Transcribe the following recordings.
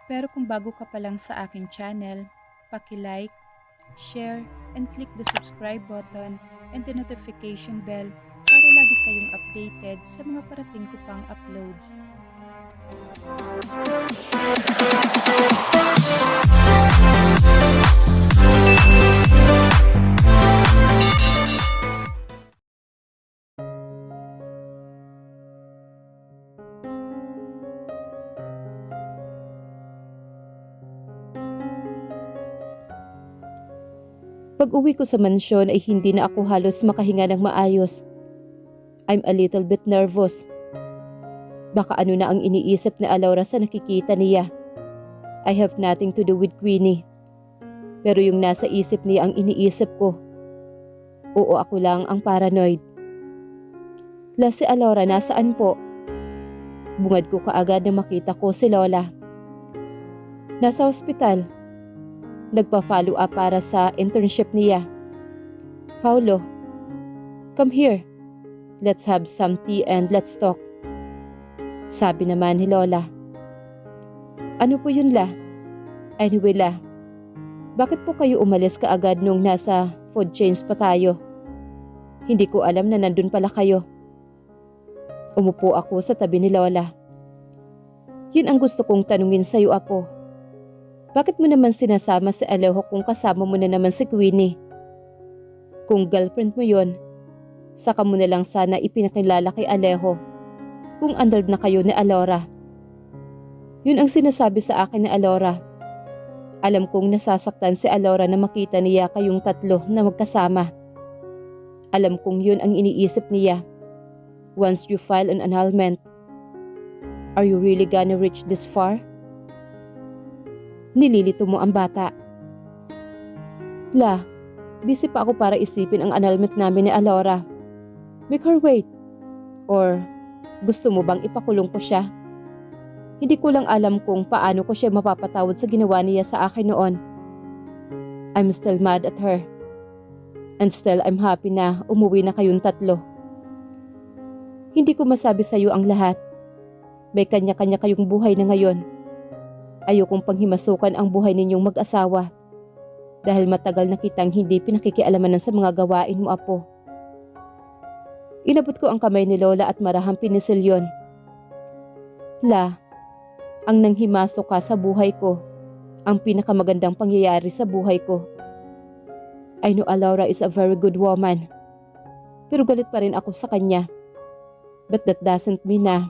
Pero kung bago ka pa lang sa aking channel, paki-like, share, and click the subscribe button and the notification bell para lagi kayong updated sa mga parating ko pang uploads. Pag-uwi ko sa mansyon ay hindi na ako halos makahinga ng maayos. I'm a little bit nervous. Baka ano na ang iniisip ni Alaura sa nakikita niya. I have nothing to do with Queenie. Pero yung nasa isip niya ang iniisip ko. Oo, ako lang ang paranoid. Si Alaura, nasaan po? Bungad ko kaagad na makita ko si Lola. Nasa ospital. Nagpa-follow up para sa internship niya. Paulo, come here. Let's have some tea and let's talk. Sabi naman ni Lola. Ano po yun, La? Anyway, La, bakit po kayo umalis kaagad nung nasa food chains pa tayo? Hindi ko alam na nandun pala kayo. Umupo ako sa tabi ni Lola. Yun ang gusto kong tanungin sa'yo, Apo. Bakit mo naman sinasama si Alejo kung kasama mo na naman si Queenie? Kung girlfriend mo yon, saka mo na lang sana ipinakilala kay Alejo kung andold na kayo ni Alora. Yun ang sinasabi sa akin ni Alora. Alam kong nasasaktan si Alora na makita niya kayong tatlo na magkasama. Alam kong yun ang iniisip niya. Once you file an annulment, are you really gonna reach this far? Nililito mo ang bata. La, busy pa ako para isipin ang annulment namin ni Alora. Make her wait. Or gusto mo bang ipakulong ko siya? Hindi ko lang alam kung paano ko siya mapapatawad sa ginawa niya sa akin noon. I'm still mad at her. And still I'm happy na umuwi na kayong tatlo. Hindi ko masabi sa iyo ang lahat. May kanya-kanya kayong buhay na ngayon. Ayokong panghimasukan ang buhay ninyong mag-asawa dahil matagal na kitang hindi pinakikialamanan sa mga gawain mo, Apo. Inabot ko ang kamay ni Lola at marahang pinisil yun. La, ang nanghimasok ka sa buhay ko, ang pinakamagandang pangyayari sa buhay ko. I know Alaura is a very good woman, pero galit pa rin ako sa kanya. But that doesn't mean na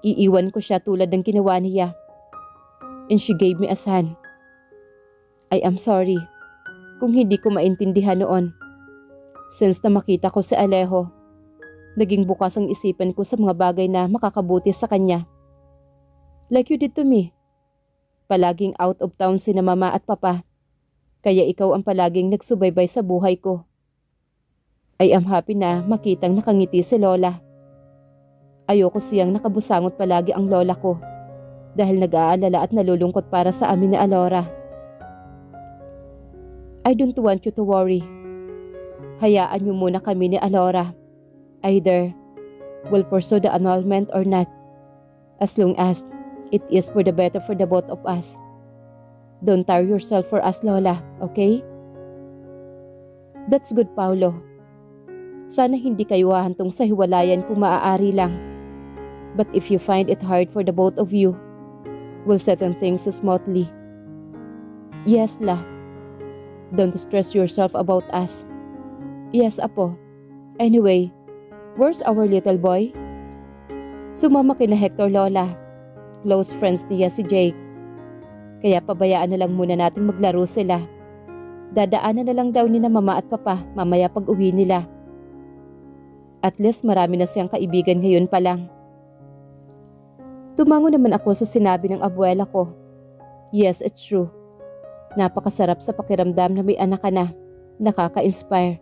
iiwan ko siya tulad ng ginawa niya. And she gave me a son. I am sorry kung hindi ko maintindihan noon. Since na makita ko si Alejo, naging bukas ang isipan ko sa mga bagay na makakabuti sa kanya. Like you did to me. Palaging out of town sina mama at papa, kaya ikaw ang palaging nagsubaybay sa buhay ko. I am happy na makitang nakangiti si Lola. Ayoko siyang nakabusangot palagi ang lola ko. Dahil nag-aalala at nalulungkot para sa amin ni Alora. I don't want you to worry. Hayaan niyo muna kami ni Alora. Either we'll pursue the annulment or not. As long as it is for the better for the both of us. Don't tire yourself for us, Lola, okay? That's good, Paulo. Sana hindi kayo hahantong sa hiwalayan kung maaari lang. But if you find it hard for the both of you, we'll settle things smoothly. Yes, La. Don't stress yourself about us. Yes, Apo. Anyway, where's our little boy? Sumama kina Hector, Lola. Close friends niya si Jake. Kaya pabayaan na lang muna natin maglaro sila. Dadaanan na lang daw ni na mama at papa mamaya pag uwi nila. At least marami na siyang kaibigan ngayon pa lang. Tumango naman ako sa sinabi ng abuela ko. Yes, it's true. Napakasarap sa pakiramdam na may anak ka na. Nakaka-inspire.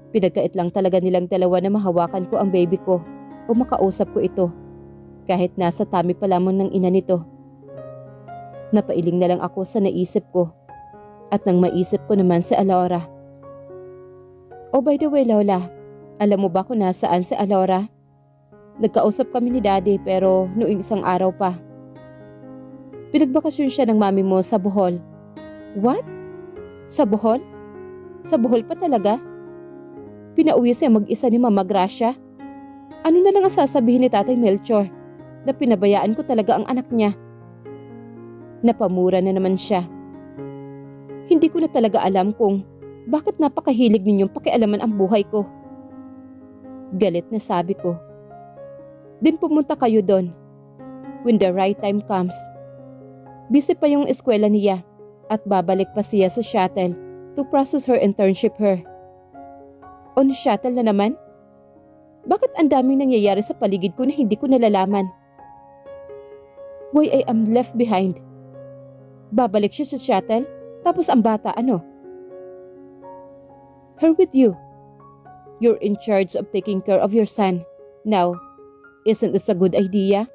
Pinagkait lang talaga nilang dalawa na mahawakan ko ang baby ko o makausap ko ito. Kahit nasa tummy pa lamang ng ina nito. Napailing na lang ako sa naisip ko. At nang maisip ko naman si Alora. Oh, by the way, Lola, alam mo ba kung nasaan si Alora? Nagkausap kami ni Daddy pero noong isang araw pa. Pinagbakasyon siya ng mami mo sa Bohol. What? Sa Bohol? Sa Bohol pa talaga? Pinauwi siya mag-isa ni Mama Gracia? Ano na lang ang sasabihin ni Tatay Melchor na pinabayaan ko talaga ang anak niya? Napamura na naman siya. Hindi ko na talaga alam kung bakit napakahilig ninyong pakialaman ang buhay ko. Galit na sabi ko. Din pumunta kayo doon. When the right time comes. Busy pa yung eskwela niya at babalik pa siya sa shuttle to process her internship her. On shuttle na naman? Bakit ang daming nangyayari sa paligid ko na hindi ko nalalaman? Why I am left behind? Babalik siya sa shuttle, tapos ang bata ano? Her with you. You're in charge of taking care of your son. Now, isn't this a good idea?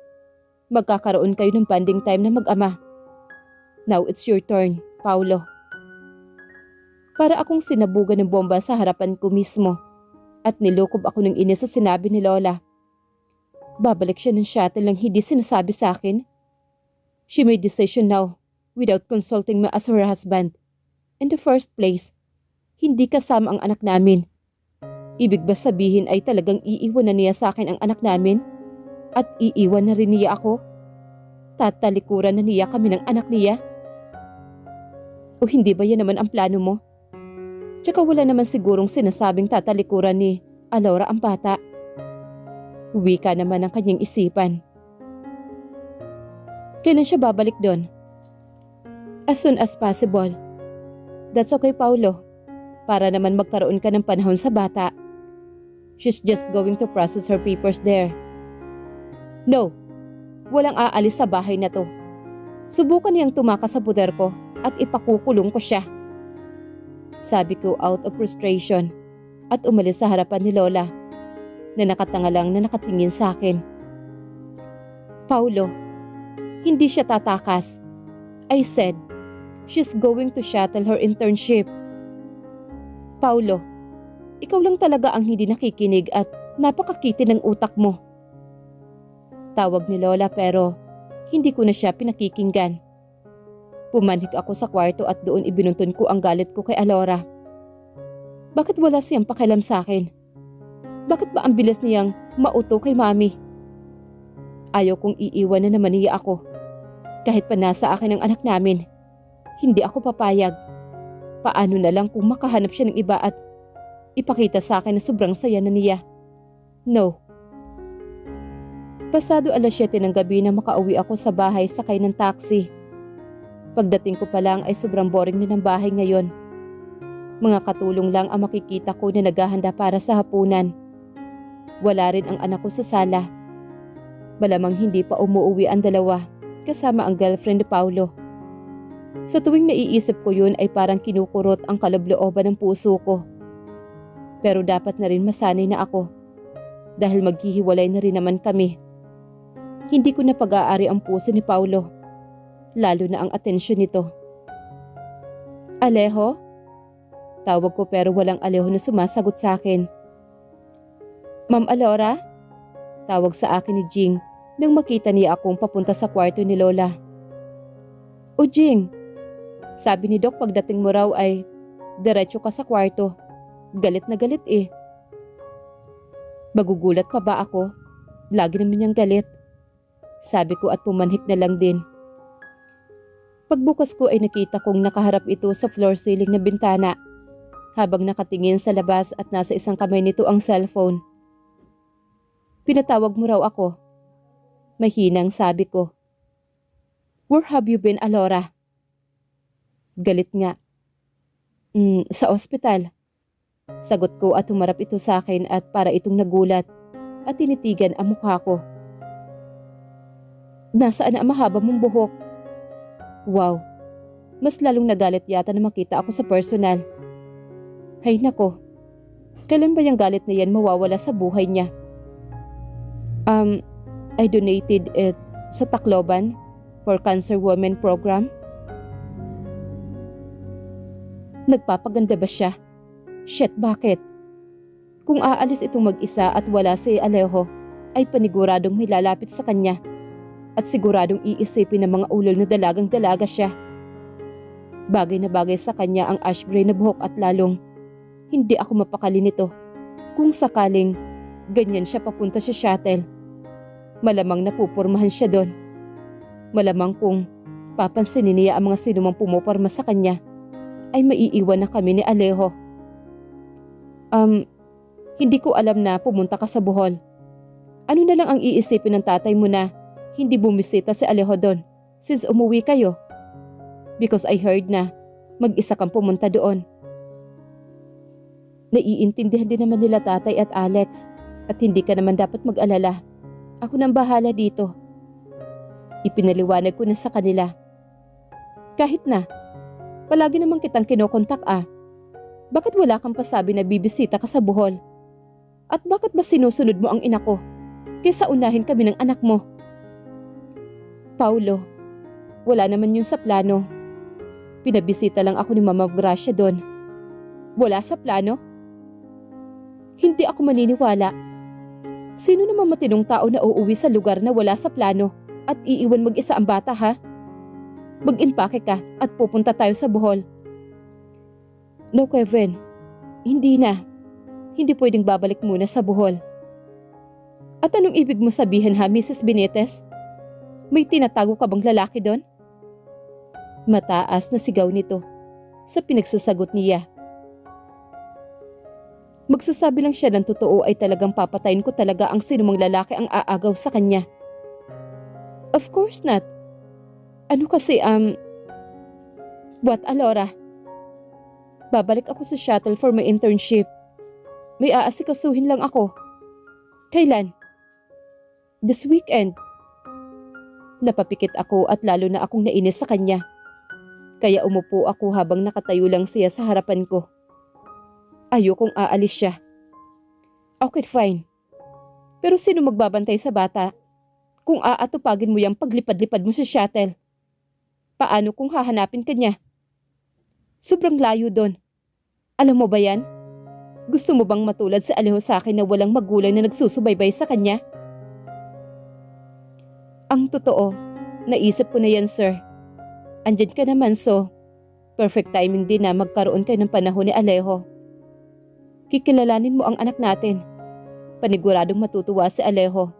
Magkakaroon kayo ng bonding time na mag-ama. Now it's your turn, Paulo. Para akong sinabugan ng bomba sa harapan ko mismo at nilukob ako ng inis sa sinabi ni Lola. Babalik siya ng shuttle lang hindi sinasabi sa akin. She made decision now without consulting me as her husband. In the first place, hindi kasama ang anak namin. Ibig ba sabihin ay talagang iiwan na niya sa akin ang anak namin? At iiwan na rin niya ako? Tatalikuran na niya kami ng anak niya? O hindi ba yan naman ang plano mo? Tsaka wala naman sigurong sinasabing tatalikuran ni Alora ang bata. Wika naman ang kanyang isipan. Kailan siya babalik doon? As soon as possible. That's okay, Paulo. Para naman magkaroon ka ng panahon sa bata. She's just going to process her papers there. No, walang aalis sa bahay na to. Subukan niyang tumakas sa puder ko at ipakukulong ko siya. Sabi ko out of frustration at umalis sa harapan ni Lola na nakatanga lang na nakatingin sa akin. Paulo, hindi siya tatakas. I said, she's going to shuttle her internship. Paulo, ikaw lang talaga ang hindi nakikinig at napakakiti ng utak mo. Tawag ni Lola pero hindi ko na siya pinakikinggan. Pumanhik ako sa kwarto at doon ibinuntun ko ang galit ko kay Alora. Bakit wala siyang pakialam sa akin? Bakit ba ang bilis niyang mauto kay Mami? Ayaw kong iiwan na naman niya ako. Kahit pa nasa akin ang anak namin, hindi ako papayag. Paano na lang kung makahanap siya ng iba at ipakita sa akin na sobrang saya na niya? No. Pasado 7:00 ng gabi na makauwi ako sa bahay sakay ng taxi. Pagdating ko pa lang ay sobrang boring na ng bahay ngayon. Mga katulong lang ang makikita ko na naghahanda para sa hapunan. Wala rin ang anak ko sa sala. Malamang hindi pa umuwi ang dalawa kasama ang girlfriend ni Paulo. Sa tuwing naiisip ko yun ay parang kinukurot ang kalob-looban ng puso ko. Pero dapat na rin masanay na ako dahil maghihiwalay na rin naman kami. Hindi ko na pag-aari ang puso ni Paulo. Lalo na ang atensyon nito. Alejo? Tawag ko pero walang Alejo na sumasagot sa akin. Ma'am Alora? Tawag sa akin ni Jing nang makita niya akong papunta sa kwarto ni Lola. O Jing, sabi ni Doc pagdating mo raw ay diretso ka sa kwarto. Galit na galit eh. Magugulat pa ba ako? Lagi naman niyang galit. Sabi ko at pumanhik na lang din. Pagbukas ko ay nakita kong nakaharap ito sa floor ceiling na bintana habang nakatingin sa labas at nasa isang kamay nito ang cellphone. Pinatawag mo raw ako. Mahinang sabi ko. Where have you been, Alora? Galit nga. Sa ospital. Sagot ko at humarap ito sa akin at para itong nagulat at tinitigan ang mukha ko. Nasaan ang mahaba mong buhok? Wow, mas lalong nagalit yata na makita ako sa personal. Hay nako, kailan ba yung galit na yan mawawala sa buhay niya? I donated it sa Tacloban for Cancer Women Program. Nagpapaganda ba siya? Shit, bakit? Kung aalis itong mag-isa at wala si Alejo, ay paniguradong may lalapit sa kanya. At siguradong iisipin ng mga ulol na dalagang dalaga siya. Bagay na bagay sa kanya ang ash gray na buhok at lalong hindi ako mapakali nito. Kung sakaling ganyan siya papunta sa shuttle, malamang napupurmahan siya doon. Malamang kung papansinin niya ang mga sinumang pumuporma sa kanya, ay maiiwan na kami ni Alejo. Hindi ko alam na pumunta ka sa Bohol. Ano na lang ang iisipin ng tatay mo na hindi bumisita si Alejo doon since umuwi kayo? Because I heard na mag-isa kang pumunta doon. Naiintindihan din naman nila tatay at Alex at hindi ka naman dapat mag-alala. Ako nang bahala dito. Ipinaliwanag ko na sa kanila. Kahit na, palagi naman kitang kinokontak Bakit wala kang pasabi na bibisita ka sa Bohol? At bakit ba sinusunod mo ang ina ko kaysa unahin kami ng anak mo? Paulo, wala naman yun sa plano. Pinabisita lang ako ni Mama Gracia doon. Wala sa plano? Hindi ako maniniwala. Sino naman matinong tao na uuwi sa lugar na wala sa plano at iiwan mag-isa ang bata ha? Mag-impake ka at pupunta tayo sa Bohol. No, Kevin. Hindi na. Hindi pwedeng babalik muna sa Bohol. At anong ibig mo sabihin ha, Mrs. Benitez? May tinatago ka bang lalaki doon? Mataas na sigaw nito sa pinagsasagot niya. Magsasabi lang siya ng totoo ay talagang papatayin ko talaga ang sinumang lalaki ang aagaw sa kanya. Of course not. Ano kasi, What, Alora? Babalik ako sa shuttle for my internship. May aasikasuhin lang ako. Kailan? This weekend. Napapikit ako at lalo na akong nainis sa kanya. Kaya umupo ako habang nakatayo lang siya sa harapan ko. Ayokong aalis siya. Okay, fine. Pero sino magbabantay sa bata? Kung aatupagin mo yung paglipad-lipad mo sa shuttle, paano kung hahanapin ka niya? Sobrang layo doon. Alam mo ba yan? Gusto mo bang matulad si Alejo sa akin na walang magulang na nagsusubaybay sa kanya? Ang totoo, naisip ko na yan, sir. Andyan ka naman, so perfect timing din na magkaroon kayo ng panahon ni Alejo. Kikilalanin mo ang anak natin. Paniguradong matutuwa si Alejo.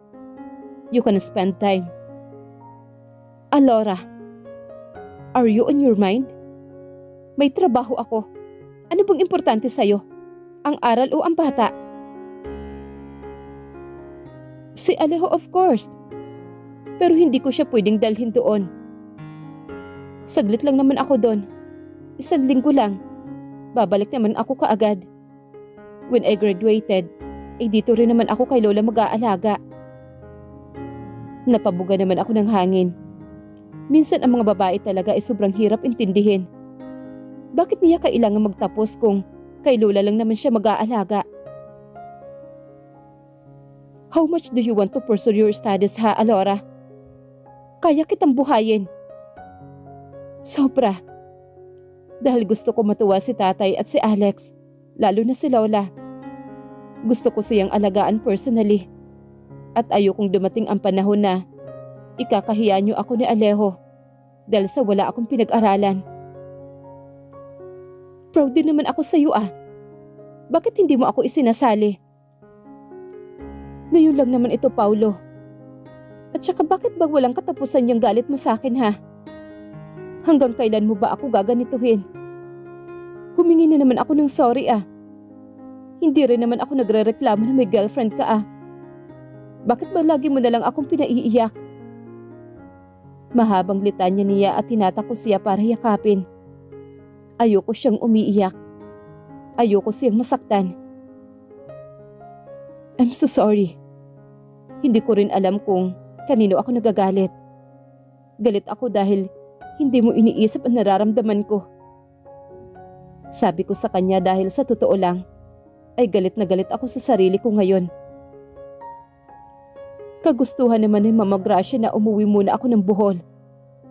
You can spend time. Alora, are you on your mind? May trabaho ako. Ano bang importante sa'yo? Ang aral o ang bata? Si Alejo, of course. Pero hindi ko siya pwedeng dalhin doon. Saglit lang naman ako doon. 1 linggo lang. Babalik naman ako kaagad. When I graduated, dito rin naman ako kay Lola mag-aalaga. Napabuga naman ako ng hangin. Minsan ang mga babae talaga ay sobrang hirap intindihin. Bakit niya kailangan magtapos kung kay Lola lang naman siya mag-aalaga? How much do you want to pursue your studies ha, Alora? Kaya kitang buhayin. Sobra. Dahil gusto ko matuwa si tatay at si Alex, lalo na si Lola. Gusto ko siyang alagaan personally. At ayokong dumating ang panahon na ikakahiya niyo ako ni Alejo dahil sa wala akong pinag-aralan. Proud din naman ako sa iyo Bakit hindi mo ako isinasali? Ngayon lang naman ito, Paulo. At saka bakit ba walang katapusan yung galit mo sa akin ha? Hanggang kailan mo ba ako gaganituhin? Humingi na naman ako ng sorry Hindi rin naman ako nagrereklamo na may girlfriend ka Bakit ba lagi mo na lang akong pinaiiyak? Mahabang litanya niya at tinatakot siya para yakapin. Ayoko siyang umiiyak. Ayoko siyang masaktan. I'm so sorry. Hindi ko rin alam kung kanino ako nagagalit. Galit ako dahil hindi mo iniisip ang nararamdaman ko. Sabi ko sa kanya dahil sa totoo lang, ay galit na galit ako sa sarili ko ngayon. Kagustuhan naman ni Mama Gracia na umuwi muna ako ng Bohol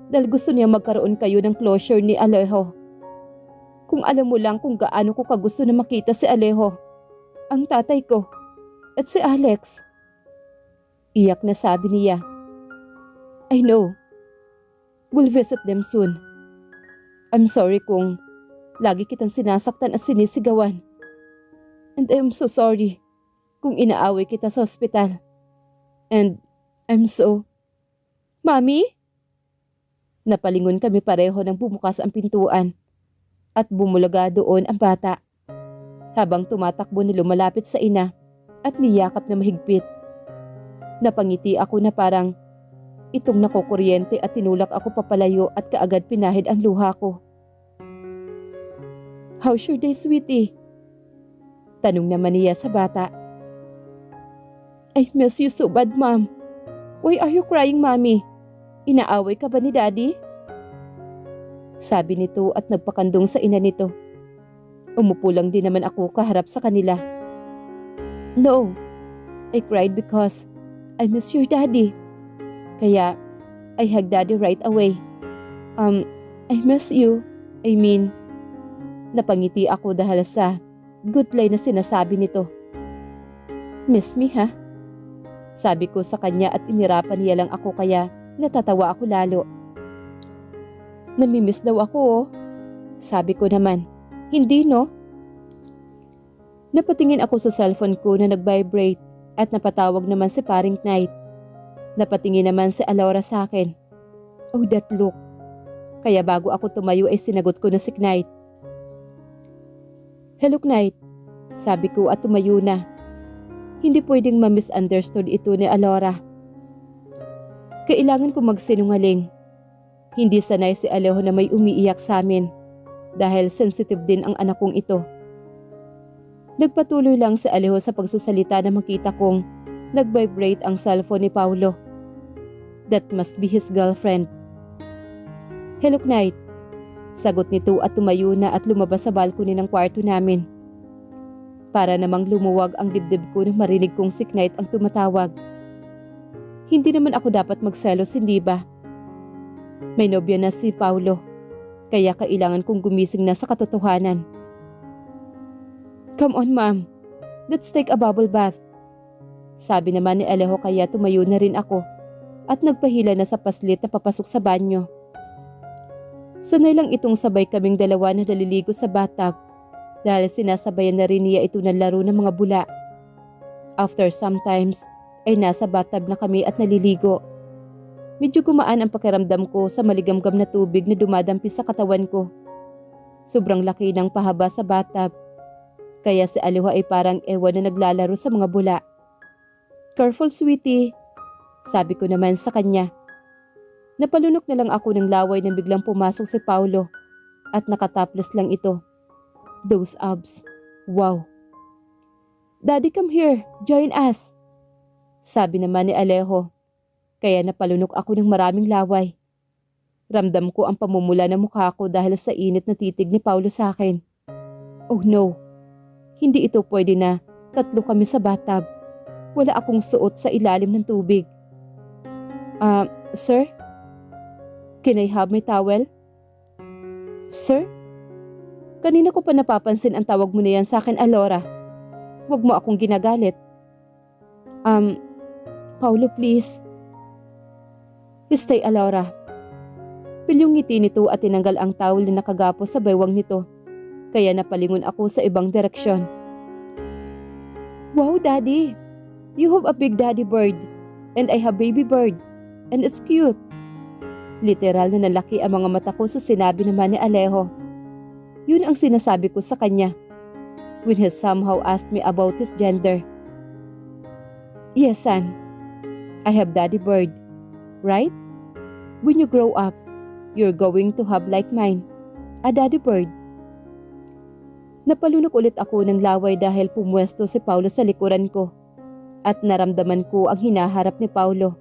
dahil gusto niya magkaroon kayo ng closure ni Alejo. Kung alam mo lang kung gaano ko kagusto na makita si Alejo, ang tatay ko, at si Alex. Iyak na sabi niya. I know. We'll visit them soon. I'm sorry kung lagi kitang sinasaktan at sinisigawan. And I'm so sorry kung inaaway kita sa ospital. And I'm so... Mami? Napalingon kami pareho nang bumukas ang pintuan at bumulaga doon ang bata. Habang tumatakbo na lumalapit sa ina at niyakap na mahigpit. Napangiti ako na parang itong nakukuryente at tinulak ako papalayo at kaagad pinahid ang luha ko. How's your day, sweetie? Tanong naman niya sa bata. I miss you so bad, Mom. Why are you crying, Mommy? Inaaway ka ba ni Daddy? Sabi nito at nagpakandong sa ina nito. Umupo lang din naman ako kaharap sa kanila. No, I cried because I miss your daddy. Kaya I hugged Daddy right away. I miss you. I mean, napangiti ako dahil sa good line na sinasabi nito. Miss me, ha? Sabi ko sa kanya at inirapan niya lang ako kaya natatawa ako lalo. Namimiss daw ako, oh. Sabi ko naman. Hindi, no? Napatingin ako sa cellphone ko na nag-vibrate at napatawag naman si paring Knight. Napatingin naman si Alora sa akin. Oh, that look. Kaya bago ako tumayo ay sinagot ko na si Knight. Hello, Knight. Sabi ko at tumayo na. Hindi pwedeng ma-misunderstood ito ni Alora. Kailangan ko magsinungaling. Hindi sanay si Alejo na may umiiyak sa amin. Dahil sensitive din ang anak kong ito. Nagpatuloy lang si Alejo sa pagsasalita na makita kong nag-vibrate ang cellphone ni Paulo. That must be his girlfriend. Hello, Knight. Sagot nito at tumayo na at lumabas sa balcony ng kwarto namin. Para namang lumuwag ang dibdib ko nang marinig kong si Knight ang tumatawag. Hindi naman ako dapat magselos, hindi ba? May nobya na si Paulo. Kaya kailangan kong gumising na sa katotohanan. Come on, Ma'am. Let's take a bubble bath. Sabi naman ni Alejo kaya tumayo na rin ako at nagpahila na sa paslit na papasok sa banyo. Sanay lang itong sabay kaming dalawa na naliligo sa bathtub dahil sinasabayan na rin niya ito ng laro ng mga bula. After sometimes ay nasa bathtub na kami at naliligo. Medyo gumaan ang pakiramdam ko sa maligamgam na tubig na dumadampi sa katawan ko. Sobrang laki ng pahaba sa bathtub. Kaya si Alejo ay parang ewan na naglalaro sa mga bula. Careful, sweetie. Sabi ko naman sa kanya. Napalunok na lang ako ng laway nang biglang pumasok si Paulo. At nakataplos lang ito. Those abs. Wow. Daddy, come here. Join us. Sabi naman ni Alejo. Kaya napalunok ako ng maraming laway. Ramdam ko ang pamumula ng mukha ko dahil sa init na titig ni Paulo sa akin. Oh no, hindi ito pwede na tatlo kami sa bathtub. Wala akong suot sa ilalim ng tubig. Sir? Can I have my towel? Sir? Kanina ko pa napapansin ang tawag mo na yan sa akin, Alora. Huwag mo akong ginagalit. Paulo, please. Stay, Alora. Pilyong ngiti nito at tinanggal ang towel na nakagapos sa baywang nito. Kaya napalingon ako sa ibang direksyon. Wow, Daddy! You have a big daddy bird. And I have baby bird. And it's cute. Literal na nalaki ang mga mata ko sa sinabi naman ni Alejo. Yun ang sinasabi ko sa kanya. When he somehow asked me about his gender. Yes, son. I have daddy bird. Right? When you grow up, you're going to have like mine, a daddy bird. Napalunok ulit ako ng laway dahil pumwesto si Paulo sa likuran ko at naramdaman ko ang hinaharap ni Paulo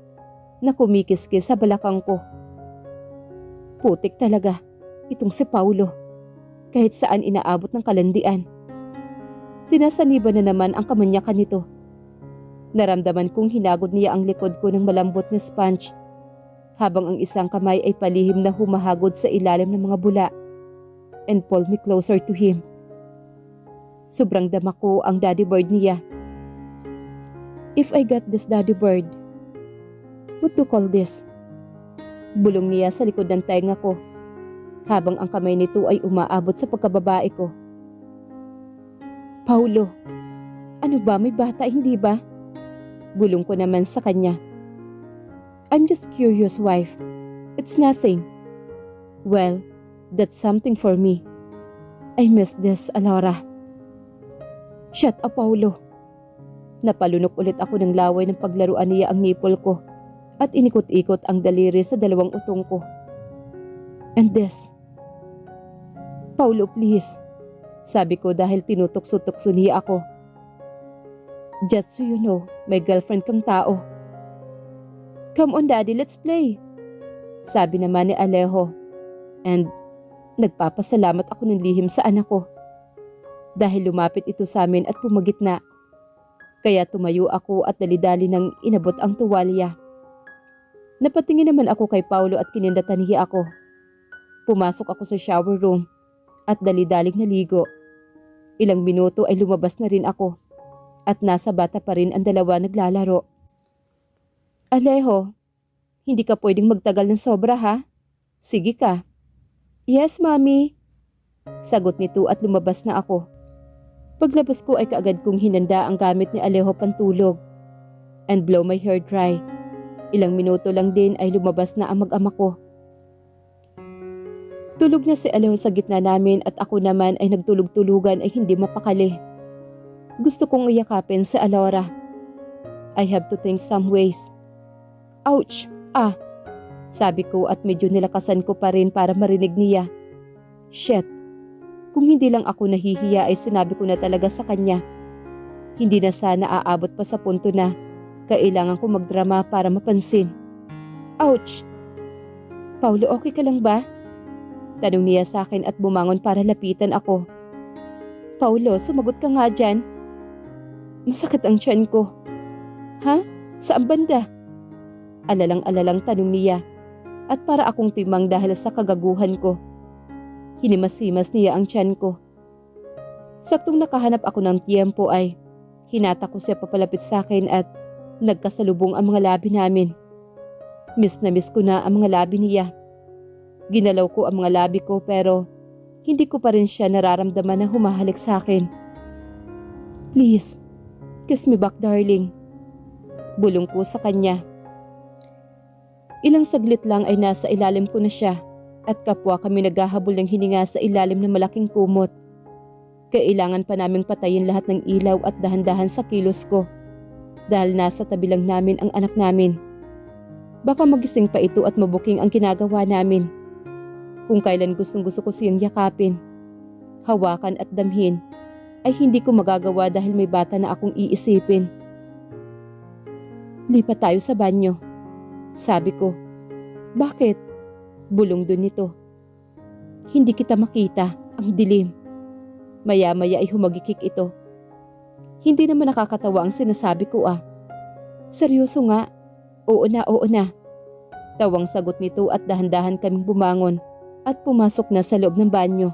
na kumikiskis sa balakang ko. Putik talaga itong si Paulo kahit saan inaabot ng kalandian. Sinasaniba na naman ang kamanyakan nito. Naramdaman kong hinagod niya ang likod ko ng malambot na sponge habang ang isang kamay ay palihim na humahagod sa ilalim ng mga bula and pulled me closer to him. Sobrang dama ko ang daddy bird niya. If I got this daddy bird, what to call this? Bulong niya sa likod ng tenga ko, habang ang kamay nito ay umaabot sa pagkababae ko. Paulo, ano ba, may bata hindi ba? Bulong ko naman sa kanya. I'm just curious, wife. It's nothing. Well, that's something for me. I miss this, Alora. Shut up, Paulo. Napalunok ulit ako ng laway ng paglaruan niya ang nipple ko at inikot-ikot ang daliri sa dalawang utong ko. And this. Paulo, please. Sabi ko dahil tinutukso-tukso niya ako. Just so you know, may girlfriend kang tao. Come on, Daddy, let's play. Sabi naman ni Alejo. And nagpapasalamat ako ng lihim sa anak ko. Dahil lumapit ito sa amin at pumagitna. Kaya tumayo ako at dali-dali nang inabot ang tuwalya. Napatingin naman ako kay Paulo at kinindatan niya ako. Pumasok ako sa shower room at dali-daling naligo. Ilang minuto ay lumabas na rin ako at nasa bata pa rin ang dalawa naglalaro. Alejo, hindi ka pwedeng magtagal ng sobra ha? Sige ka. Yes, Mommy. Sagot nito at lumabas na ako. Paglabas ko ay kaagad kong hinanda ang gamit ni Alejo pantulog and blow my hair dry. Ilang minuto lang din ay lumabas na ang mag-ama ko. Tulog na si Alejo sa gitna namin at ako naman ay nagtulog-tulugan ay hindi mapakali. Gusto kong iyakapin si Alora. I have to think some ways. Ouch! Sabi ko at medyo nilakasan ko pa rin para marinig niya. Shit! Kung hindi lang ako nahihiya ay sinabi ko na talaga sa kanya. Hindi na sana aabot pa sa punto na kailangan ko magdrama para mapansin. Ouch! Paulo, okay ka lang ba? Tanong niya sa akin at bumangon para lapitan ako. Paulo, sumagot ka nga dyan. Masakit ang tiyan ko. Ha? Saan banda? Alalang-alalang tanong niya at para akong timang dahil sa kagaguhan ko. Hinimas-himas niya ang tiyan ko. Saktong nakahanap ako ng tiyempo ay hinata ko siya papalapit sa akin at nagkasalubong ang mga labi namin. Miss na miss ko na ang mga labi niya. Ginalaw ko ang mga labi ko pero hindi ko pa rin siya nararamdaman na humahalik sa akin. Please, kiss me back, darling. Bulong ko sa kanya. Ilang saglit lang ay nasa ilalim ko na siya at kapwa kami naghahabol ng hininga sa ilalim ng malaking kumot. Kailangan pa naming patayin lahat ng ilaw at dahan-dahan sa kilos ko dahil nasa tabi lang namin ang anak namin. Baka magising pa ito at mabuking ang ginagawa namin. Kung kailan gustong-gusto ko siyang yakapin, hawakan at damhin, ay hindi ko magagawa dahil may bata na akong iisipin. Lipat tayo sa banyo. Sabi ko. Bakit? Bulong dun nito. Hindi kita makita, ang dilim. Maya-maya ay humagikik ito. Hindi naman nakakatawa ang sinasabi ko Seryoso nga. Oo na, oo na. Tawang sagot nito at dahan-dahan kaming bumangon at pumasok na sa loob ng banyo.